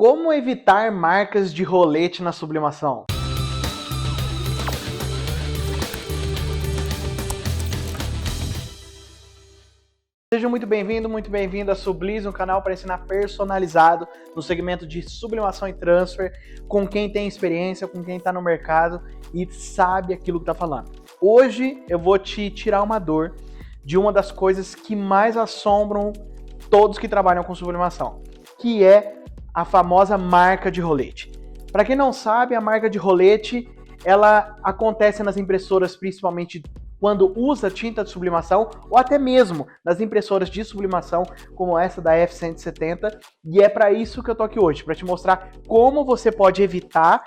Como evitar marcas de rolete na sublimação? Seja muito bem-vindo a Sublize, um canal para ensinar personalizado no segmento de sublimação e transfer, com quem tem experiência, com quem está no mercado e sabe aquilo que está falando. Hoje eu vou te tirar uma dor de uma das coisas que mais assombram todos que trabalham com sublimação, que é a famosa marca de rolete. Para quem não sabe, a marca de rolete, ela acontece nas impressoras principalmente quando usa tinta de sublimação, ou até mesmo nas impressoras de sublimação, como essa da F170, e é para isso que eu tô aqui hoje, para te mostrar como você pode evitar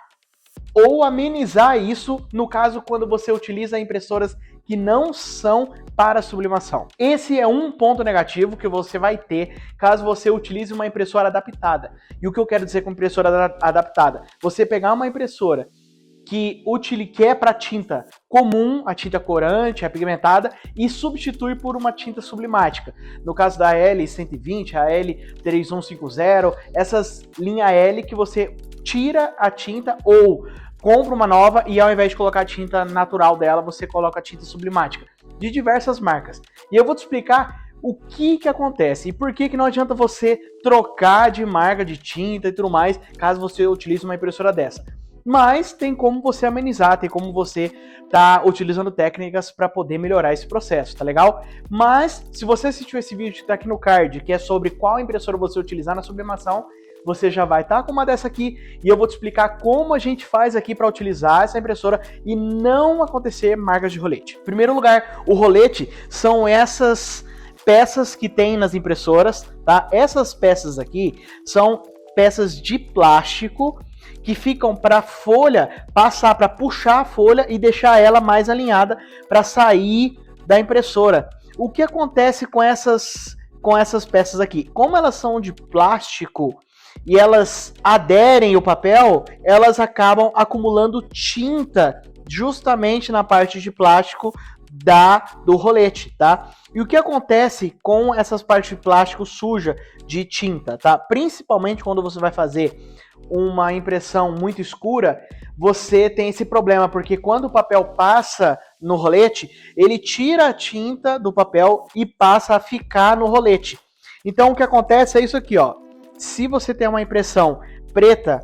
ou amenizar isso, no caso quando você utiliza impressoras que não são para sublimação. Esse é um ponto negativo que você vai ter caso você utilize uma impressora adaptada. E o que eu quero dizer com impressora adaptada? Você pegar uma impressora que é para tinta comum, a tinta corante, a pigmentada, e substituir por uma tinta sublimática. No caso da L120, a L3150, essas linha L que você tira a tinta ou compra uma nova e ao invés de colocar a tinta natural dela, você coloca a tinta sublimática, de diversas marcas. E eu vou te explicar o que acontece e por que não adianta você trocar de marca de tinta e tudo mais, caso você utilize uma impressora dessa. Mas tem como você amenizar, tem como você tá utilizando técnicas para poder melhorar esse processo, tá legal? Mas se você assistiu esse vídeo que tá aqui no card, que é sobre qual impressora você utilizar na sublimação, você já vai estar com uma dessa aqui e eu vou te explicar como a gente faz aqui para utilizar essa impressora e não acontecer marcas de rolete. Em primeiro lugar, o rolete são essas peças que tem nas impressoras, tá? Essas peças aqui são peças de plástico que ficam para a folha passar, para puxar a folha e deixar ela mais alinhada para sair da impressora. O que acontece com essas peças aqui? Como elas são de plástico e elas aderem ao papel, elas acabam acumulando tinta justamente na parte de plástico do rolete, tá? E o que acontece com essas partes de plástico suja de tinta, tá? Principalmente quando você vai fazer uma impressão muito escura, você tem esse problema, porque quando o papel passa no rolete, ele tira a tinta do papel e passa a ficar no rolete. Então o que acontece é isso aqui, ó. Se você tem uma impressão preta,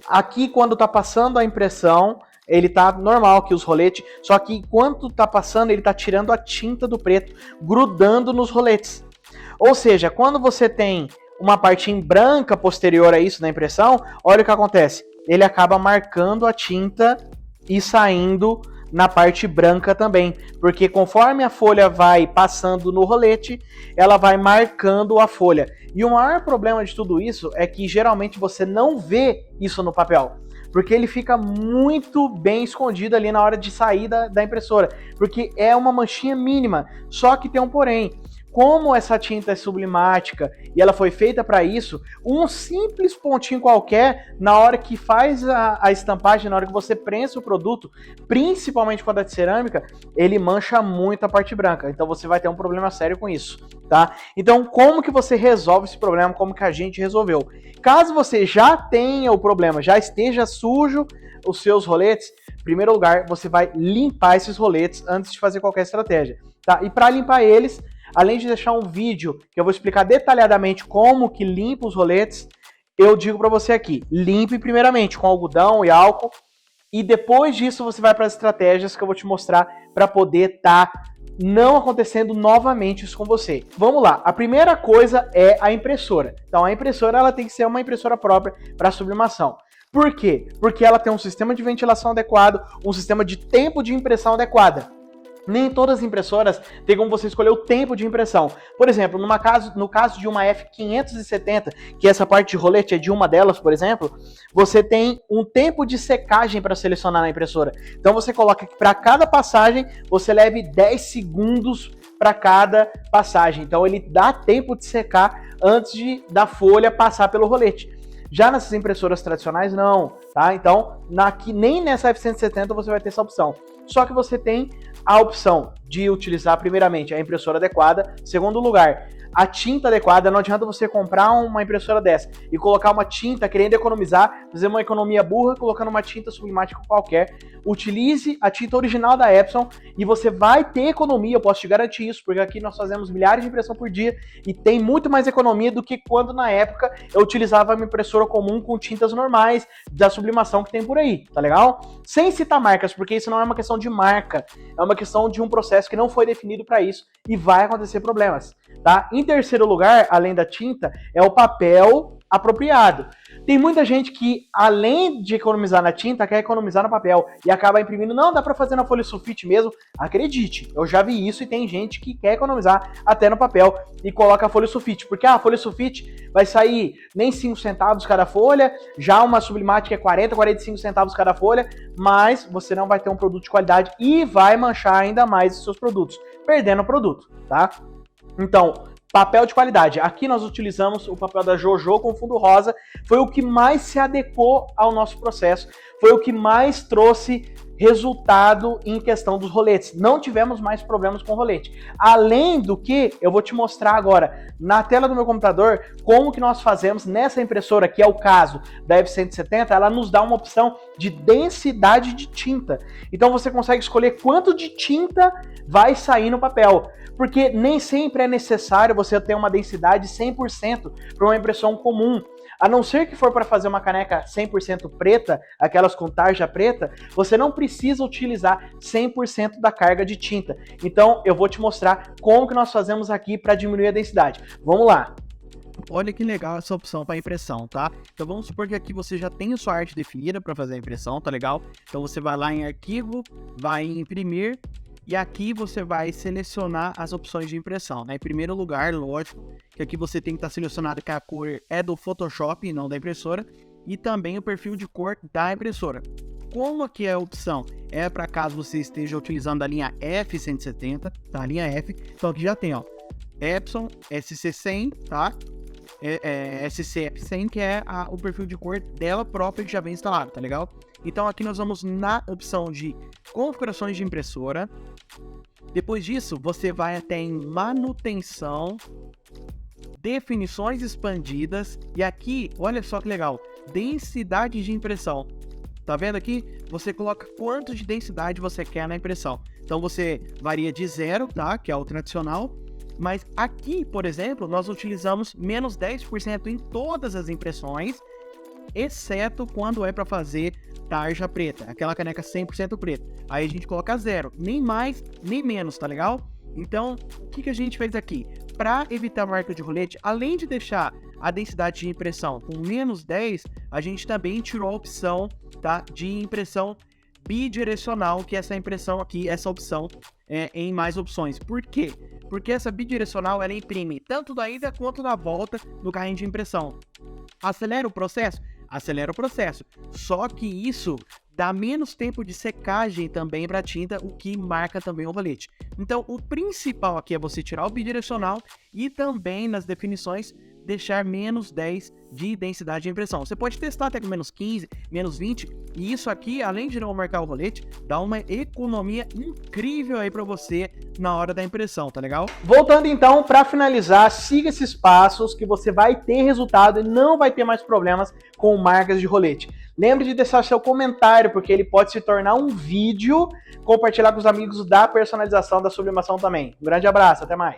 aqui quando tá passando a impressão, ele tá normal aqui os roletes, só que enquanto tá passando, ele tá tirando a tinta do preto, grudando nos roletes. Ou seja, quando você tem uma partinha branca posterior a isso na impressão, olha o que acontece. Ele acaba marcando a tinta e saindo na parte branca também, porque conforme a folha vai passando no rolete, ela vai marcando a folha. E o maior problema de tudo isso é que geralmente você não vê isso no papel, porque ele fica muito bem escondido ali na hora de sair da impressora, porque é uma manchinha mínima, só que tem um porém. Como essa tinta é sublimática e ela foi feita para isso, um simples pontinho qualquer, na hora que faz a estampagem, na hora que você prensa o produto, principalmente quando é de cerâmica, ele mancha muito a parte branca. Então você vai ter um problema sério com isso, tá? Então como que você resolve esse problema? Como que a gente resolveu? Caso você já tenha o problema, já esteja sujo os seus roletes, em primeiro lugar, você vai limpar esses roletes antes de fazer qualquer estratégia, tá? E para limpar eles, além de deixar um vídeo que eu vou explicar detalhadamente como que limpa os roletes, eu digo para você aqui, limpe primeiramente com algodão e álcool, e depois disso você vai para as estratégias que eu vou te mostrar para poder não acontecendo novamente isso com você. Vamos lá, a primeira coisa é a impressora. Então a impressora ela tem que ser uma impressora própria para sublimação. Por quê? Porque ela tem um sistema de ventilação adequado, um sistema de tempo de impressão adequada. Nem todas as impressoras têm como você escolher o tempo de impressão. Por exemplo, no caso de uma F570, que essa parte de rolete é de uma delas, por exemplo, você tem um tempo de secagem para selecionar na impressora. Então você coloca que para cada passagem, você leve 10 segundos para cada passagem. Então ele dá tempo de secar antes da folha passar pelo rolete. Já nessas impressoras tradicionais, não, tá? Então, nem nessa F170 você vai ter essa opção. Só que você tem a opção de utilizar, primeiramente, a impressora adequada. Segundo lugar, a tinta adequada. Não adianta você comprar uma impressora dessa e colocar uma tinta querendo economizar, fazer uma economia burra, colocando uma tinta sublimática qualquer. Utilize a tinta original da Epson e você vai ter economia, eu posso te garantir isso, porque aqui nós fazemos milhares de impressão por dia e tem muito mais economia do que quando na época eu utilizava uma impressora comum com tintas normais da sublimação que tem por aí, tá legal? Sem citar marcas, porque isso não é uma questão de marca, é uma questão de um processo que não foi definido para isso e vai acontecer problemas, tá? Em terceiro lugar, além da tinta, é o papel apropriado. Tem muita gente que, além de economizar na tinta, quer economizar no papel e acaba imprimindo. Não, dá para fazer na folha sulfite mesmo. Acredite, eu já vi isso e tem gente que quer economizar até no papel e coloca a folha sulfite, porque a folha sulfite vai sair nem 5 centavos cada folha, já uma sublimática é 40, 45 centavos cada folha, mas você não vai ter um produto de qualidade e vai manchar ainda mais os seus produtos, perdendo o produto, tá? Então, papel de qualidade. Aqui nós utilizamos o papel da Jojo com fundo rosa. Foi o que mais se adequou ao nosso processo. Foi o que mais trouxe resultado em questão dos roletes. Não tivemos mais problemas com rolete. Além do que, eu vou te mostrar agora, na tela do meu computador, como que nós fazemos nessa impressora, que é o caso da F170, ela nos dá uma opção de densidade de tinta. Então você consegue escolher quanto de tinta vai sair no papel. Porque nem sempre é necessário você ter uma densidade 100% para uma impressão comum. A não ser que for para fazer uma caneca 100% preta, aquelas com tarja preta, você não precisa utilizar 100% da carga de tinta. Então eu vou te mostrar como que nós fazemos aqui para diminuir a densidade. Vamos lá! Olha que legal essa opção para impressão, tá? Então vamos supor que aqui você já tem a sua arte definida para fazer a impressão, tá legal? Então você vai lá em arquivo, vai em imprimir, e aqui você vai selecionar as opções de impressão, né? Em primeiro lugar, lógico, que aqui você tem que estar selecionado que a cor é do Photoshop e não da impressora, e também o perfil de cor da impressora. Como aqui é a opção é para caso você esteja utilizando a linha F170, tá? A linha F, então aqui já tem, ó, Epson SC100, tá? SCF100, que é o perfil de cor dela própria que já vem instalado, tá legal? Então aqui nós vamos na opção de configurações de impressora. Depois disso, você vai até em manutenção, definições expandidas, e aqui, olha só que legal, densidade de impressão. Tá vendo aqui? Você coloca quanto de densidade você quer na impressão. Então você varia de 0, tá? Que é o tradicional. Mas aqui, por exemplo, nós utilizamos menos 10% em todas as impressões, exceto quando é para fazer tarja preta, aquela caneca 100% preta. Aí a gente coloca 0, nem mais, nem menos, tá legal? Então, o que a gente fez aqui? Para evitar marca de rolete, além de deixar a densidade de impressão com menos 10, a gente também tirou a opção, tá, de impressão bidirecional, que é essa impressão aqui, essa opção em mais opções. Por quê? Porque essa bidirecional ela imprime tanto da ida quanto da volta do carrinho de impressão. Acelera o processo? Acelera o processo. Só que isso dá menos tempo de secagem também para a tinta, o que marca também o rolete. Então, o principal aqui é você tirar o bidirecional e também nas definições deixar menos 10 de densidade de impressão. Você pode testar até com menos 15, menos 20, e isso aqui, além de não marcar o rolete, dá uma economia incrível aí para você na hora da impressão, tá legal? Voltando então, para finalizar, siga esses passos que você vai ter resultado e não vai ter mais problemas com marcas de rolete. Lembre de deixar seu comentário, porque ele pode se tornar um vídeo, compartilhar com os amigos da personalização, da sublimação também. Um grande abraço, até mais!